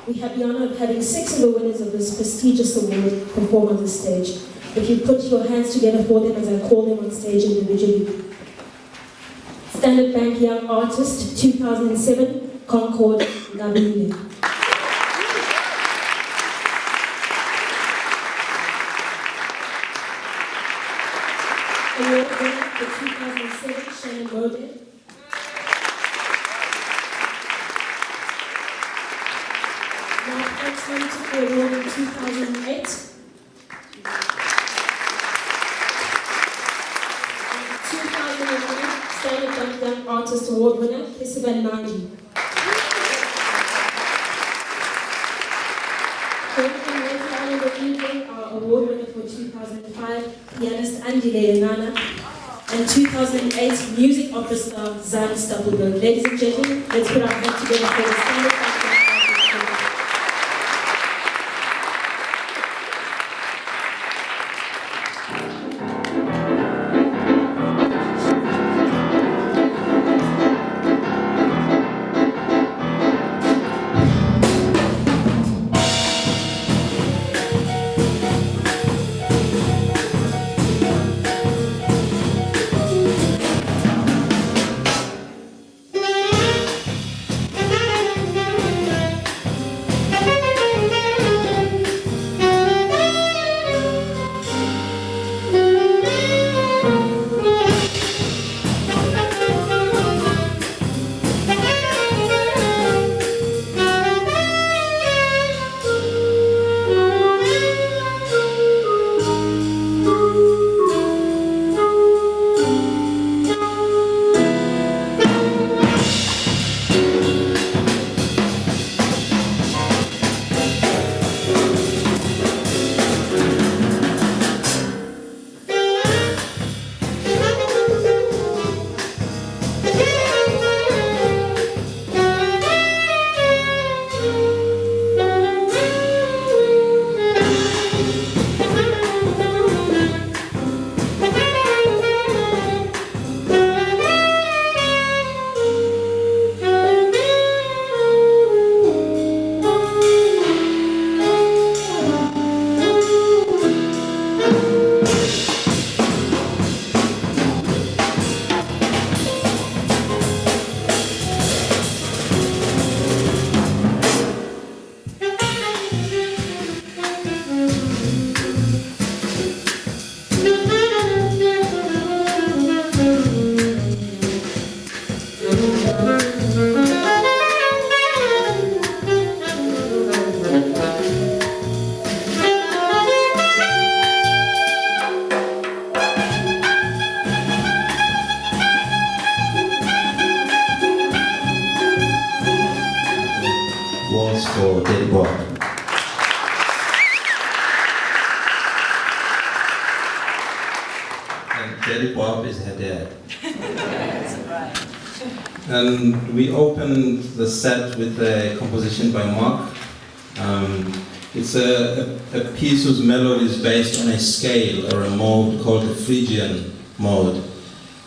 We have the honor of having 6 of the winners of this prestigious award perform on the stage. If you put your hands together for them as I call them on stage individually. Standard Bank Young Artist 2007, Concord Ngabile. Award winner for 2007, Shannon Mode. Mark Axman took the award in 2008. Standard Bank Young Artist Award winner, Kesivan Nanji. Currently making honor of the evening, our award winner for 2005, pianist Andile Nana, and 2008 music opera star Zan Stapelberg. Ladies and gentlemen, let's put our hands together for the Standard Bank Young Artist. For Daddy Bob. And Daddy Bob is her dad. And we opened the set with a composition by Mark. It's a piece whose melody is based on a scale or a mode called the Phrygian mode,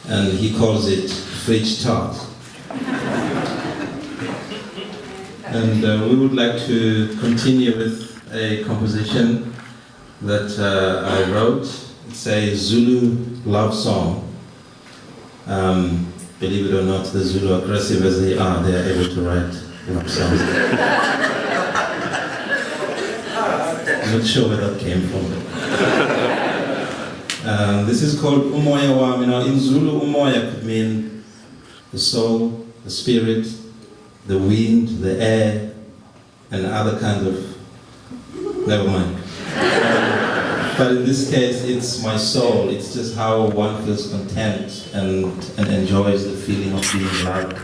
and he calls it Phryg Tart. And we would like to continue with a composition that I wrote. It's a Zulu love song. Believe it or not, the Zulu, aggressive as they are able to write love songs. I'm not sure where that came from. This is called Umoya Wami. Now, in Zulu, Umoya could mean the soul, the spirit, the wind, the air, and other kinds of, never mind. But in this case, it's my soul. It's just how one feels content and enjoys the feeling of being loved.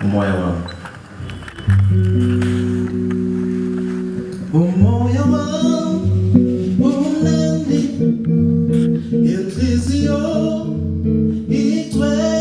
Umoya wami. Umoya wami, unandi, inhliziyo igcwele.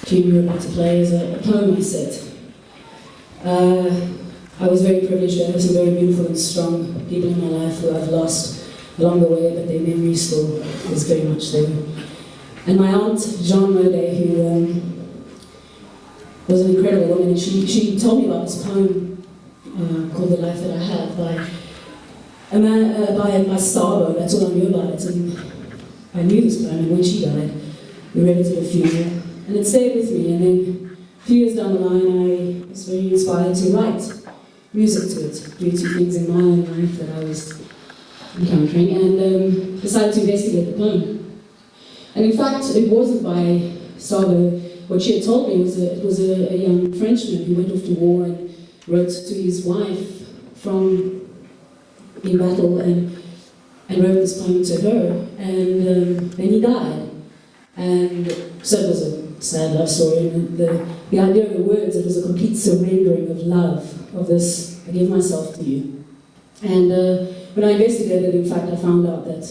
tune we were about to play is a poem I said. I was very privileged to have some very beautiful and strong people in my life who I've lost along the way, but their memory still is very much there. And my aunt, Jean Maudet, who was an incredible woman, and she told me about this poem called The Life That I Have by Starbo. That's all I knew about it. And I knew this poem, and when she died, we read it at a funeral. And it stayed with me, and then a few years down the line, I was very inspired to write music to it, due to things in my own life that I was encountering, and decided to investigate the poem. And in fact, it wasn't by Starbo. What she had told me was it was a young Frenchman who went off to war and wrote to his wife from in battle and wrote this poem to her, and then he died. And so it was a sad love story, and the idea of the words, it was a complete surrendering of love, of this, I give myself to you. And when I investigated, in fact, I found out that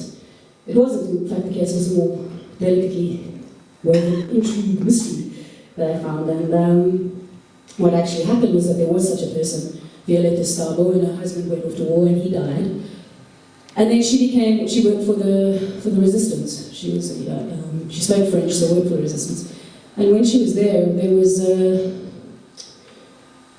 it wasn't, in fact, the case. It was a more delicately woven intrigue, mystery that I found. And what actually happened was that there was such a person, Violetta Starbo, and her husband went off to war and he died. And then she worked for the resistance. She was she spoke French, so worked for the resistance. And when she was there was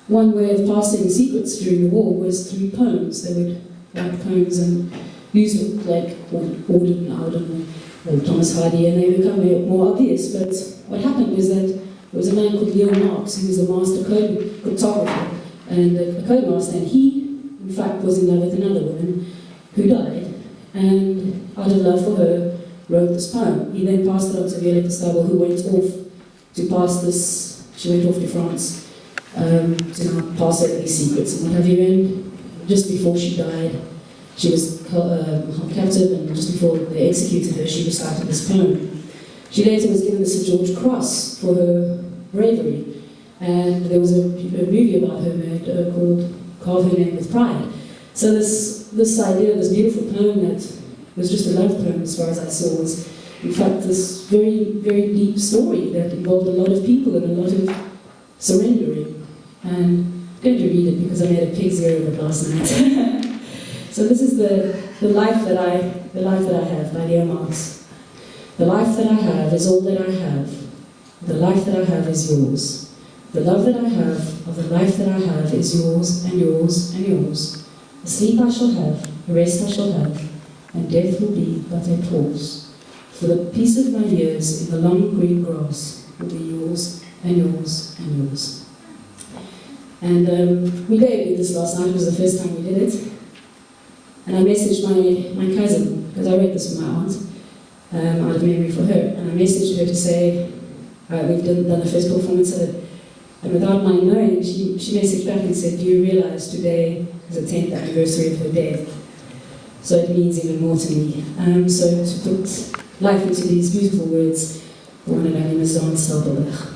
one way of passing secrets during the war was through poems. They would write poems and use it like Auden, or Thomas Hardy, and they become more obvious. But what happened was that there was a man called Leo Marx, who was a master cartographer and a codemaster, and he, in fact, was in love with another woman who died, and out of love for her, wrote this poem. He then passed it on to Violetta Starbo, who went off to pass this. She went off to France to now pass over these secrets and what have you. And just before she died, she was held captive, and just before they executed her, she recited this poem. She later was given the St. George Cross for her bravery, and there was a movie about her made called Carve Her Name with Pride. So this idea, this beautiful poem that was just a love poem as far as I saw, was in fact this very, very deep story that involved a lot of people and a lot of surrendering. And I'm going to read it because I made a pig's ear of it last night. So this is the life that I have by Leo Marx. The life that I have is all that I have. The life that I have is yours. The love that I have of the life that I have is yours and yours and yours. A sleep I shall have, a rest I shall have, and death will be but a pause. For the peace of my years in the long green grass will be yours and yours and yours. And we debuted this last night. It was the first time we did it. And I messaged my cousin, because I read this for my aunt, out of memory for her. And I messaged her to say, we've done the first performance of it. And without my knowing, she messaged back and said, do you realize today is the 10th anniversary of her death? So it means even more to me. So to put life into these beautiful words, the one and only Ms. Dawn Stelberg.